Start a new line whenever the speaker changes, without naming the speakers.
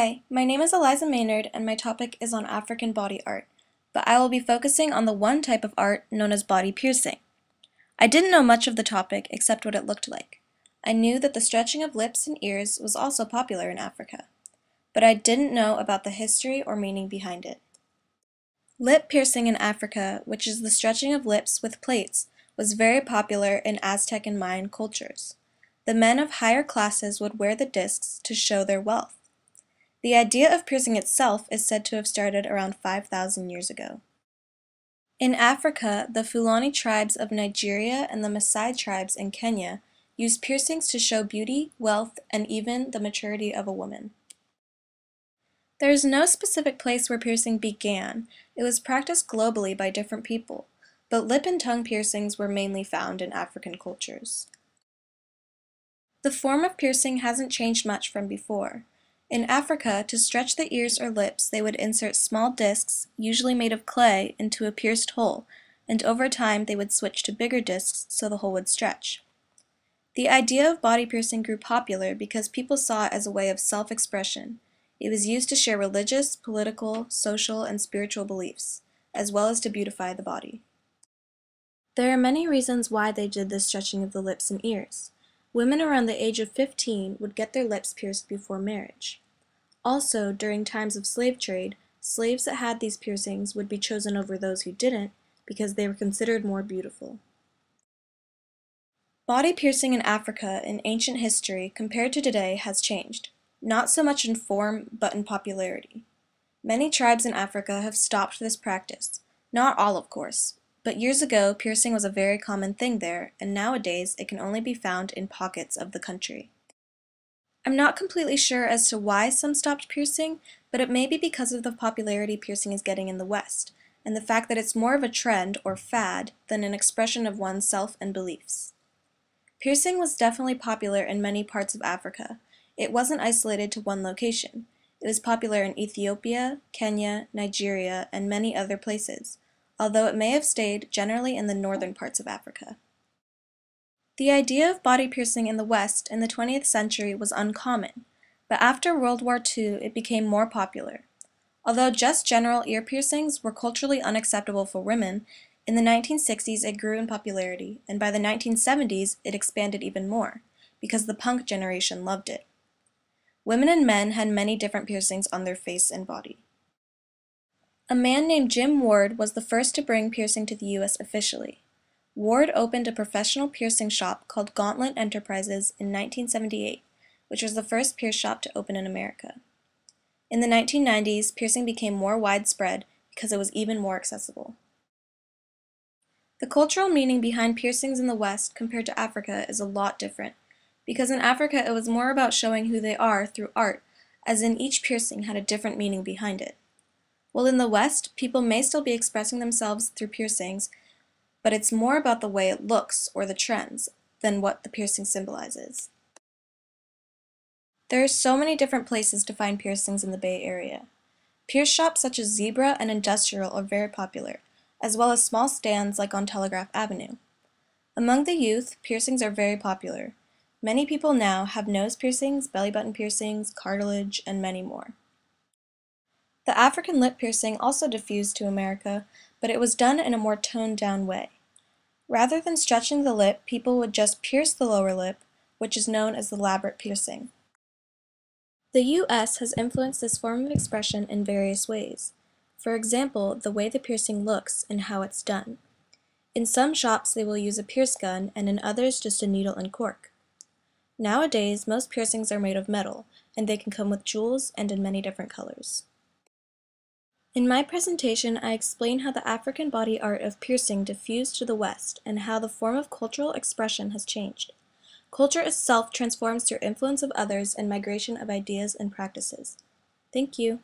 Hi, my name is Aliza Maynard and my topic is on African body art, but I will be focusing on the one type of art known as body piercing. I didn't know much of the topic except what it looked like. I knew that the stretching of lips and ears was also popular in Africa, but I didn't know about the history or meaning behind it. Lip piercing in Africa, which is the stretching of lips with plates, was very popular in Aztec and Mayan cultures. The men of higher classes would wear the discs to show their wealth. The idea of piercing itself is said to have started around 5,000 years ago. In Africa, the Fulani tribes of Nigeria and the Maasai tribes in Kenya used piercings to show beauty, wealth, and even the maturity of a woman. There is no specific place where piercing began. It was practiced globally by different people, but lip and tongue piercings were mainly found in African cultures. The form of piercing hasn't changed much from before. In Africa, to stretch the ears or lips, they would insert small discs, usually made of clay, into a pierced hole, and over time they would switch to bigger discs so the hole would stretch. The idea of body piercing grew popular because people saw it as a way of self-expression. It was used to share religious, political, social, and spiritual beliefs, as well as to beautify the body. There are many reasons why they did this stretching of the lips and ears. Women around the age of 15 would get their lips pierced before marriage. Also, during times of slave trade, slaves that had these piercings would be chosen over those who didn't because they were considered more beautiful. Body piercing in Africa in ancient history compared to today has changed, not so much in form but in popularity. Many tribes in Africa have stopped this practice, not all of course, but years ago piercing was a very common thing there, and nowadays it can only be found in pockets of the country. I'm not completely sure as to why some stopped piercing, but it may be because of the popularity piercing is getting in the West, and the fact that it's more of a trend or fad than an expression of one's self and beliefs. Piercing was definitely popular in many parts of Africa. It wasn't isolated to one location. It was popular in Ethiopia, Kenya, Nigeria, and many other places, although it may have stayed generally in the northern parts of Africa. The idea of body piercing in the West in the 20th century was uncommon, but after World War II it became more popular. Although just general ear piercings were culturally unacceptable for women, in the 1960s it grew in popularity, and by the 1970s it expanded even more, because the punk generation loved it. Women and men had many different piercings on their face and body. A man named Jim Ward was the first to bring piercing to the US officially. Ward opened a professional piercing shop called Gauntlet Enterprises in 1978, which was the first pierce shop to open in America. In the 1990s, piercing became more widespread because it was even more accessible. The cultural meaning behind piercings in the West compared to Africa is a lot different, because in Africa it was more about showing who they are through art, as in each piercing had a different meaning behind it. While in the West, people may still be expressing themselves through piercings, but it's more about the way it looks or the trends than what the piercing symbolizes. There are so many different places to find piercings in the Bay Area. Pierce shops such as Zebra and Industrial are very popular, as well as small stands like on Telegraph Avenue. Among the youth, piercings are very popular. Many people now have nose piercings, belly button piercings, cartilage, and many more. The African lip piercing also diffused to America, but it was done in a more toned-down way. Rather than stretching the lip, people would just pierce the lower lip, which is known as the labret piercing. The US has influenced this form of expression in various ways. For example, the way the piercing looks and how it's done. In some shops they will use a pierce gun, and in others just a needle and cork. Nowadays, most piercings are made of metal, and they can come with jewels and in many different colors. In my presentation, I explain how the African body art of piercing diffused to the West and how the form of cultural expression has changed. Culture itself transforms through influence of others and migration of ideas and practices. Thank you.